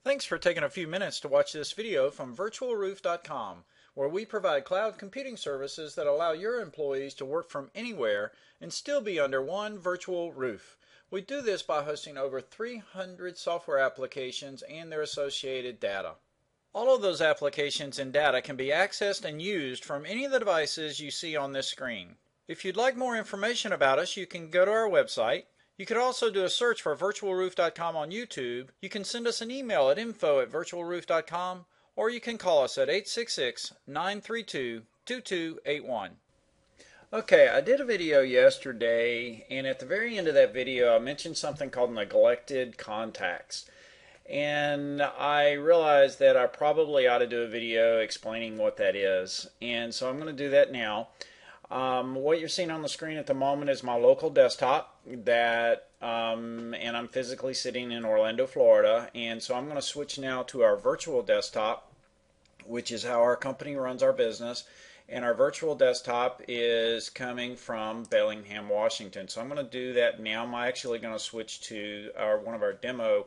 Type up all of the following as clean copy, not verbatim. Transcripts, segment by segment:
Thanks for taking a few minutes to watch this video from virtualroof.com, where we provide cloud computing services that allow your employees to work from anywhere and still be under one virtual roof. We do this by hosting over 300 software applications and their associated data. All of those applications and data can be accessed and used from any of the devices you see on this screen. If you'd like more information about us, you can go to our website. You could also do a search for virtualroof.com on YouTube. You can send us an email at info@virtualroof.com, or you can call us at 866-932-2281. Okay, I did a video yesterday, and at the very end of that video I mentioned something called neglected contacts. And I realized that I probably ought to do a video explaining what that is. And so I'm going to do that now. What you're seeing on the screen at the moment is my local desktop and I'm physically sitting in Orlando, Florida. And so I'm going to switch now to our virtual desktop, which is how our company runs our business. And our virtual desktop is coming from Bellingham, Washington. So I'm going to do that now. I'm actually going to switch to one of our demo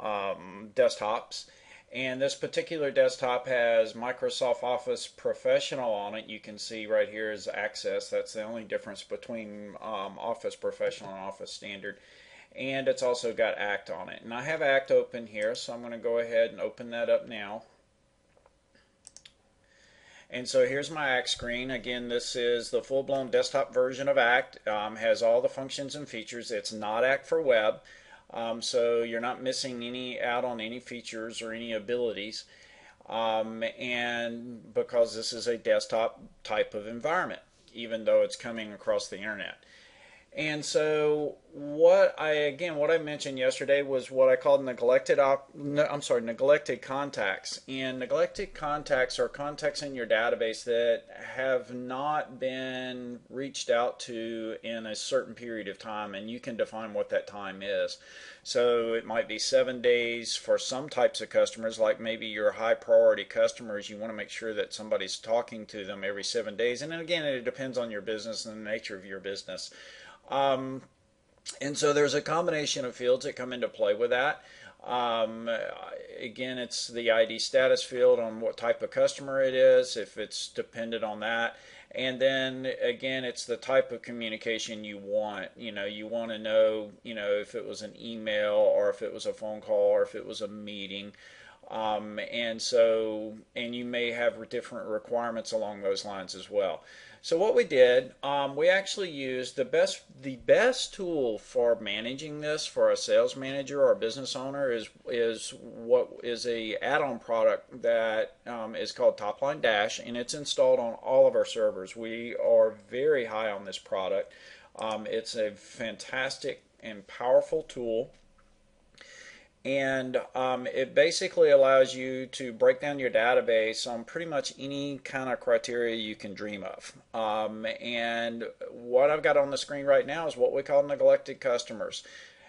desktops, and this particular desktop has Microsoft Office Professional on it. You can see right here is Access. That's the only difference between Office Professional and Office Standard, and it's also got ACT on it. And I have ACT open here, so I'm going to go ahead and open that up now. And so here's my ACT screen. Again, this is the full-blown desktop version of ACT. Has all the functions and features. It's not ACT for web. So you're not missing out on any features or any abilities, and because this is a desktop type of environment, even though it's coming across the internet. And so what I mentioned yesterday was what I called neglected contacts. And neglected contacts are contacts in your database that have not been reached out to in a certain period of time, and you can define what that time is. So it might be 7 days for some types of customers, like maybe your high priority customers. You want to make sure that somebody's talking to them every 7 days. And then again, it depends on your business and the nature of your business. And so there's a combination of fields that come into play with that. Again, it's the ID status field on what type of customer it is, if it's dependent on that. And then again, it's the type of communication you want. You want to know, if it was an email or if it was a phone call or if it was a meeting. And you may have different requirements along those lines as well. So what we did, we actually used the best tool for managing this for a sales manager or a business owner is a add-on product that is called Topline Dash, and it's installed on all of our servers. We are very high on this product. It's a fantastic and powerful tool. And it basically allows you to break down your database on pretty much any kind of criteria you can dream of. And what I've got on the screen right now is what we call neglected customers.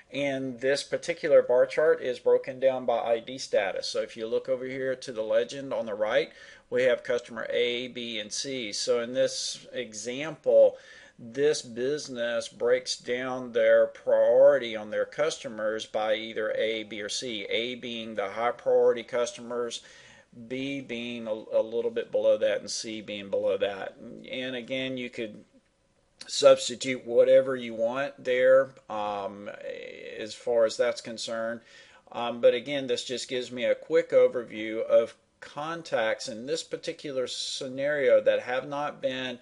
And this particular bar chart is broken down by ID status. So if you look over here to the legend on the right, we have customer A, B, and C. So in this example, this business breaks down their priority on their customers by either A, B, or C. A being the high priority customers, B being a little bit below that, and C being below that. And again, you could substitute whatever you want there as far as that's concerned. But again, this just gives me a quick overview of contacts in this particular scenario that have not been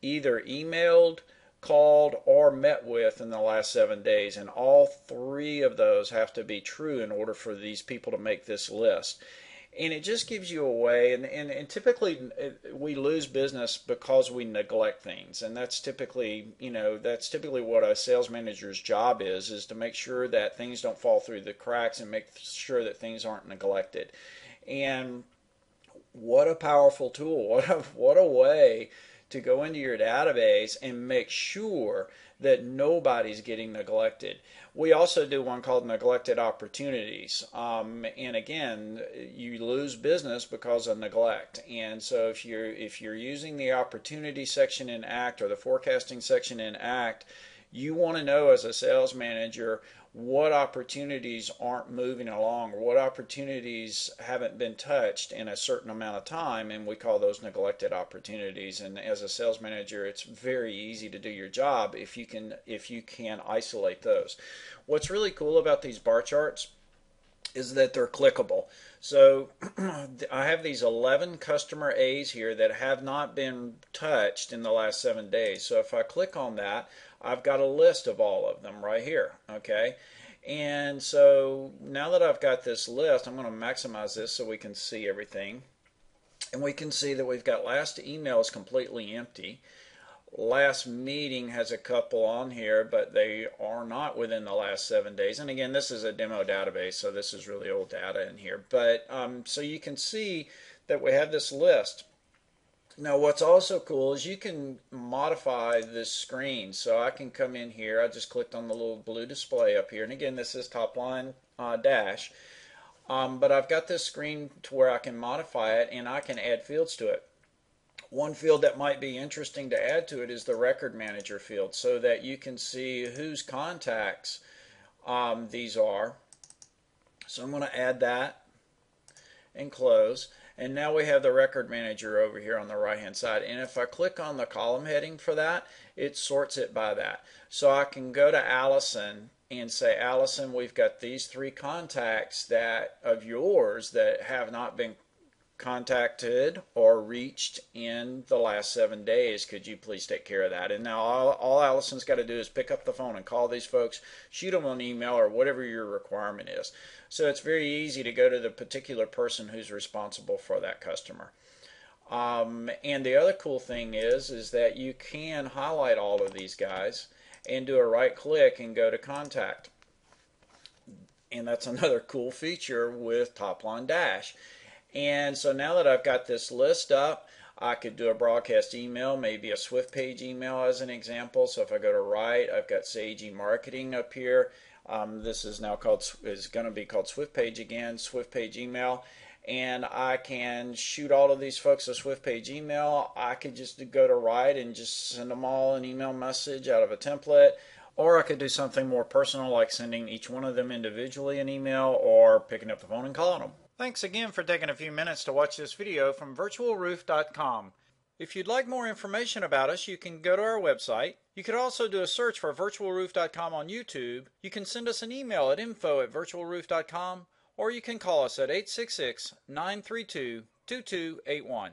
either emailed, called, or met with in the last 7 days. And all three of those have to be true in order for these people to make this list. And it just gives you a way, and typically we lose business because we neglect things. And that's typically what a sales manager's job is to make sure that things don't fall through the cracks and make sure that things aren't neglected. And what a powerful tool. What a way to go into your database and make sure that nobody's getting neglected. We also do one called neglected opportunities, and again, you lose business because of neglect. And so if you're using the opportunity section in ACT or the forecasting section in ACT, you want to know as a sales manager what opportunities aren't moving along, or what opportunities haven't been touched in a certain amount of time, and we call those neglected opportunities. And as a sales manager, it's very easy to do your job if you can isolate those. What's really cool about these bar charts is that they're clickable. So I have these 11 customer A's here that have not been touched in the last 7 days. So if I click on that, I've got a list of all of them right here. Okay, and so now that I've got this list, I'm going to maximize this so we can see everything. And we can see that we've got last email is completely empty. Last meeting has a couple on here, but they are not within the last 7 days. And again, this is a demo database, so this is really old data in here. But so you can see that we have this list. Now what's also cool is you can modify this screen. So I can come in here, I just clicked on the little blue display up here, and again this is Topline Dash. But I've got this screen to where I can modify it and I can add fields to it. One field that might be interesting to add to it is the record manager field, so that you can see whose contacts these are. So I'm going to add that and close. And now we have the record manager over here on the right hand side. And if I click on the column heading for that, it sorts it by that. So I can go to Allison and say, Allison, we've got these 3 contacts that of yours that have not been contacted or reached in the last 7 days. Could you please take care of that? And now all Allison's got to do is pick up the phone and call these folks, shoot them an email, or whatever your requirement is. So it's very easy to go to the particular person who's responsible for that customer. And the other cool thing is that you can highlight all of these guys and do a right click and go to contact. And that's another cool feature with Topline Dash. And so now that I've got this list up, I could do a broadcast email, maybe a Swift page email as an example. So if I go to right, I've got Sage eMarketing up here. This is now going to be called Swift page again, Swift page email. And I can shoot all of these folks a Swift page email. I could just go to right and just send them all an email message out of a template. Or I could do something more personal, like sending each one of them individually an email, or picking up the phone and calling them. Thanks again for taking a few minutes to watch this video from virtualroof.com. If you'd like more information about us, you can go to our website. You could also do a search for virtualroof.com on YouTube. You can send us an email at info@virtualroof.com, or you can call us at 866-932-2281.